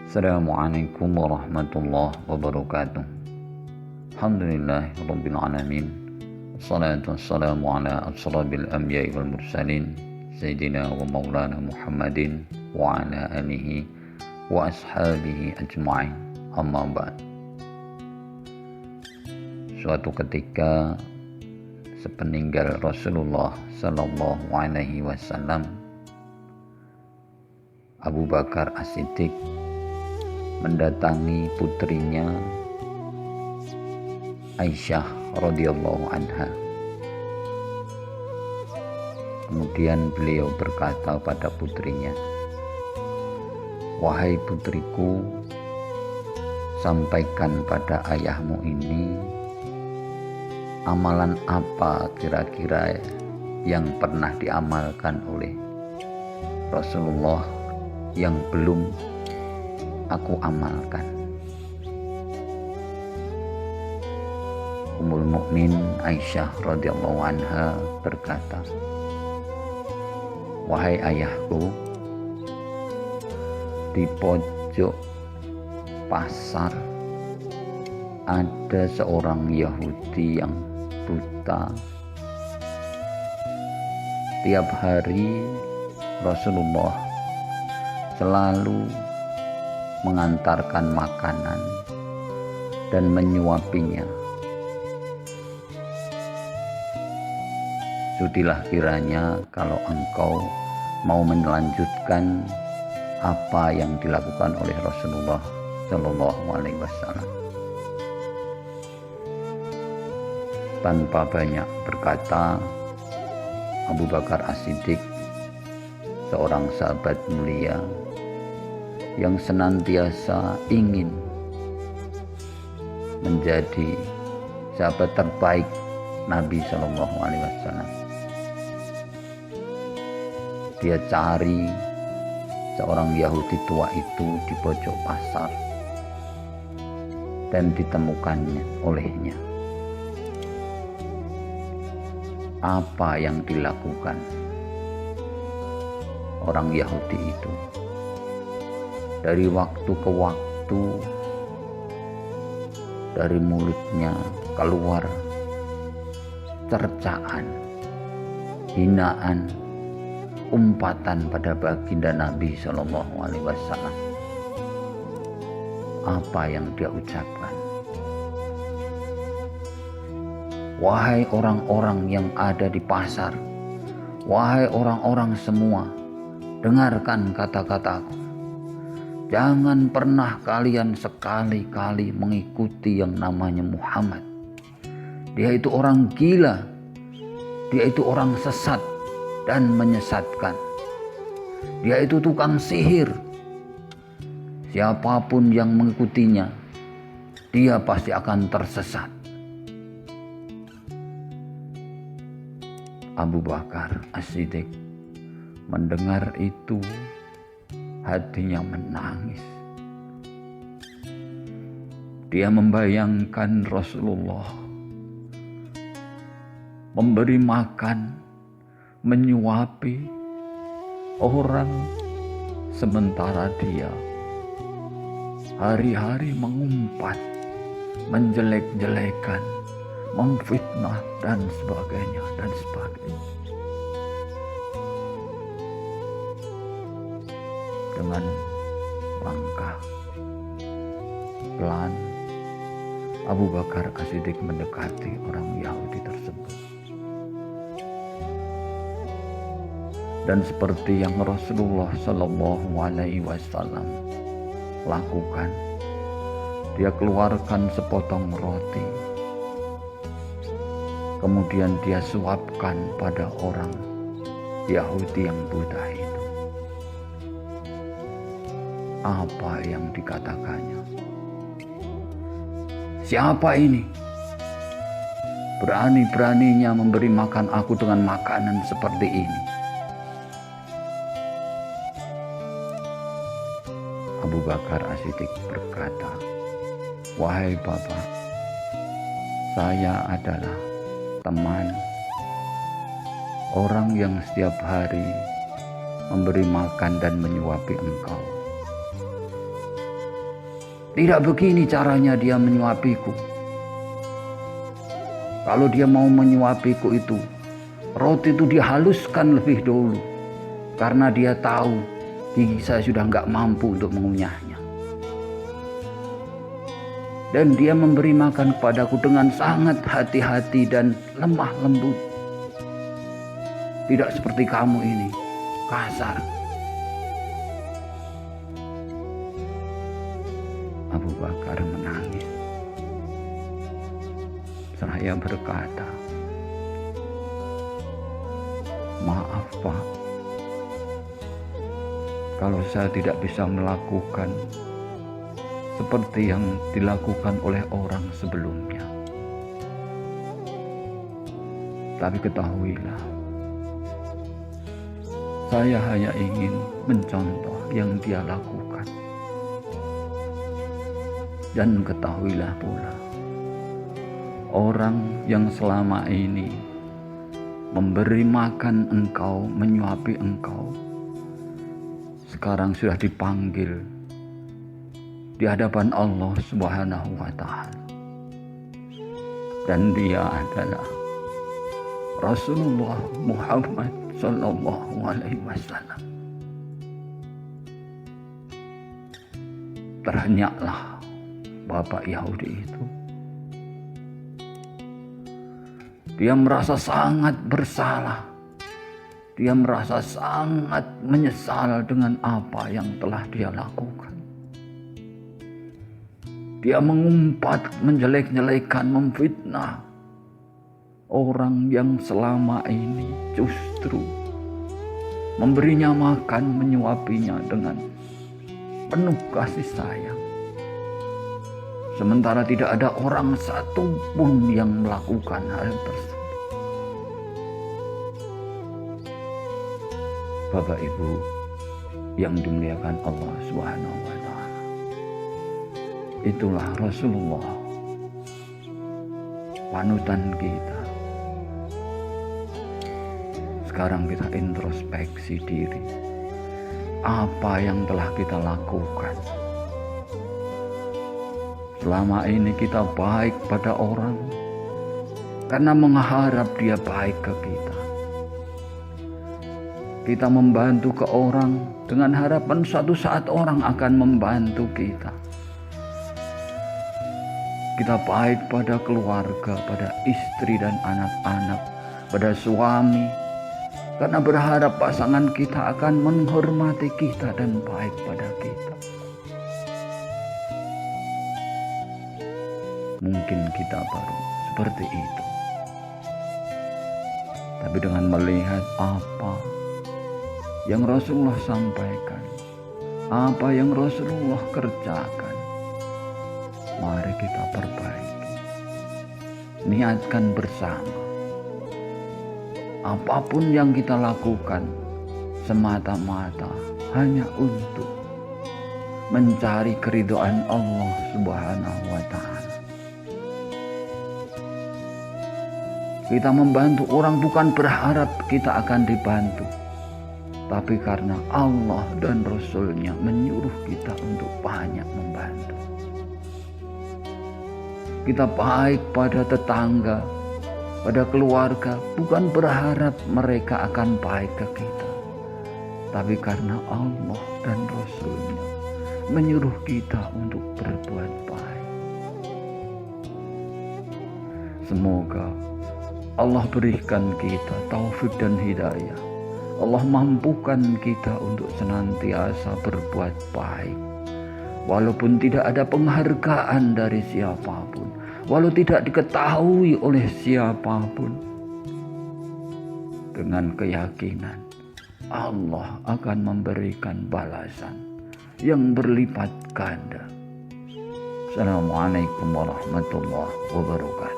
Assalamualaikum warahmatullahi wabarakatuh. Alhamdulillah rabbil alamin. Wassalatu wassalamu ala asyrafil anbiya'i wal mursalin sayyidina wa maulana Muhammadin wa ala alihi wa ashabihi ajma'in. Amma ba'd. Suatu ketika sepeninggal Rasulullah sallallahu alaihi wasallam, Abu Bakar As-Siddiq mendatangi putrinya Aisyah radhiyallahu anha. Kemudian beliau berkata pada putrinya, "Wahai putriku, sampaikan pada ayahmu ini amalan apa kira-kira yang pernah diamalkan oleh Rasulullah yang belum aku amalkan." Ummul Mukmin Aisyah radhiyallahu anha berkata, "Wahai ayahku, di pojok pasar ada seorang Yahudi yang buta. Tiap hari Rasulullah selalu mengantarkan makanan dan menyuapinya. Sudilah kiranya kalau engkau mau melanjutkan apa yang dilakukan oleh Rasulullah Shallallahu Alaihi Wasallam." Tanpa banyak berkata, Abu Bakar As-Siddiq, seorang sahabat mulia yang senantiasa ingin menjadi sahabat terbaik Nabi Shallallahu Alaihi Wasallam, dia cari seorang Yahudi tua itu di pojok pasar dan ditemukannya olehnya. Apa yang dilakukan orang Yahudi itu? Dari waktu ke waktu dari mulutnya keluar cercaan, hinaan, umpatan pada baginda Nabi Shallallahu Alaihi Wasallam. Apa yang dia ucapkan? "Wahai orang-orang yang ada di pasar, wahai orang-orang semua, dengarkan kata-kataku. Jangan pernah kalian sekali-kali mengikuti yang namanya Muhammad. Dia itu orang gila, dia itu orang sesat dan menyesatkan. Dia itu tukang sihir. Siapapun yang mengikutinya, dia pasti akan tersesat." Abu Bakar As-Siddiq mendengar itu, hatinya menangis. Dia membayangkan Rasulullah memberi makan, menyuapi orang, sementara dia hari-hari mengumpat, menjelek-jelekan, memfitnah dan sebagainya. Dengan langkah pelan, Abu Bakar As-Siddiq mendekati orang Yahudi tersebut. Dan seperti yang Rasulullah Shallallahu Alaihi Wasallam lakukan, dia keluarkan sepotong roti, kemudian dia suapkan pada orang Yahudi yang buta itu. Apa yang dikatakannya? "Siapa ini? Berani-beraninya memberi makan aku dengan makanan seperti ini." Abu Bakar As-Siddiq berkata, "Wahai Bapak, saya adalah teman orang yang setiap hari memberi makan dan menyuapi engkau. Tidak begini caranya dia menyuapiku. Kalau dia mau menyuapiku itu, roti itu dihaluskan lebih dulu. Karena dia tahu gigi saya sudah nggak mampu untuk mengunyahnya. Dan dia memberi makan kepadaku dengan sangat hati-hati dan lemah lembut. Tidak seperti kamu ini, kasar. Abu Bakar menangis. Saya berkata, maaf Pak, kalau saya tidak bisa melakukan seperti yang dilakukan oleh orang sebelumnya. Tapi ketahuilah, saya hanya ingin mencontoh yang dia lakukan. Dan ketahuilah pula, orang yang selama ini memberi makan engkau, menyuapi engkau, sekarang sudah dipanggil di hadapan Allah Subhanahu wa Ta'ala. Dan dia adalah Rasulullah Muhammad Sallallahu Alaihi Wasallam. Terhenyaklah bapak Yahudi itu. Dia merasa sangat bersalah. Dia merasa sangat menyesal dengan apa yang telah dia lakukan. Dia mengumpat, menjelek-jelekan, memfitnah orang yang selama ini justru memberinya makan, menyuapinya dengan penuh kasih sayang. Sementara tidak ada orang satu pun yang melakukan hal tersebut. Bapak Ibu yang dimuliakan Allah Subhanahu wa Ta'ala, itulah Rasulullah, panutan kita. Sekarang kita introspeksi diri. Apa yang telah kita lakukan? Selama ini kita baik pada orang karena mengharap dia baik ke kita. Kita membantu ke orang dengan harapan suatu saat orang akan membantu kita. Kita baik pada keluarga, pada istri dan anak-anak, pada suami, karena berharap pasangan kita akan menghormati kita dan baik pada kita. Mungkin kita baru seperti itu. Tapi dengan melihat apa yang Rasulullah sampaikan, apa yang Rasulullah kerjakan, mari kita perbaiki. Niatkan bersama. Apapun yang kita lakukan semata-mata hanya untuk mencari keridhaan Allah Subhanahu wa Ta'ala. Kita membantu orang bukan berharap kita akan dibantu, tapi karena Allah dan Rasul-Nya menyuruh kita untuk banyak membantu. Kita baik pada tetangga, pada keluarga, bukan berharap mereka akan baik ke kita, tapi karena Allah dan Rasul-Nya menyuruh kita untuk berbuat baik. Semoga Allah berikan kita taufik dan hidayah. Allah mampukan kita untuk senantiasa berbuat baik. Walaupun tidak ada penghargaan dari siapapun, walau tidak diketahui oleh siapapun, dengan keyakinan Allah akan memberikan balasan yang berlipat ganda. Assalamualaikum warahmatullahi wabarakatuh.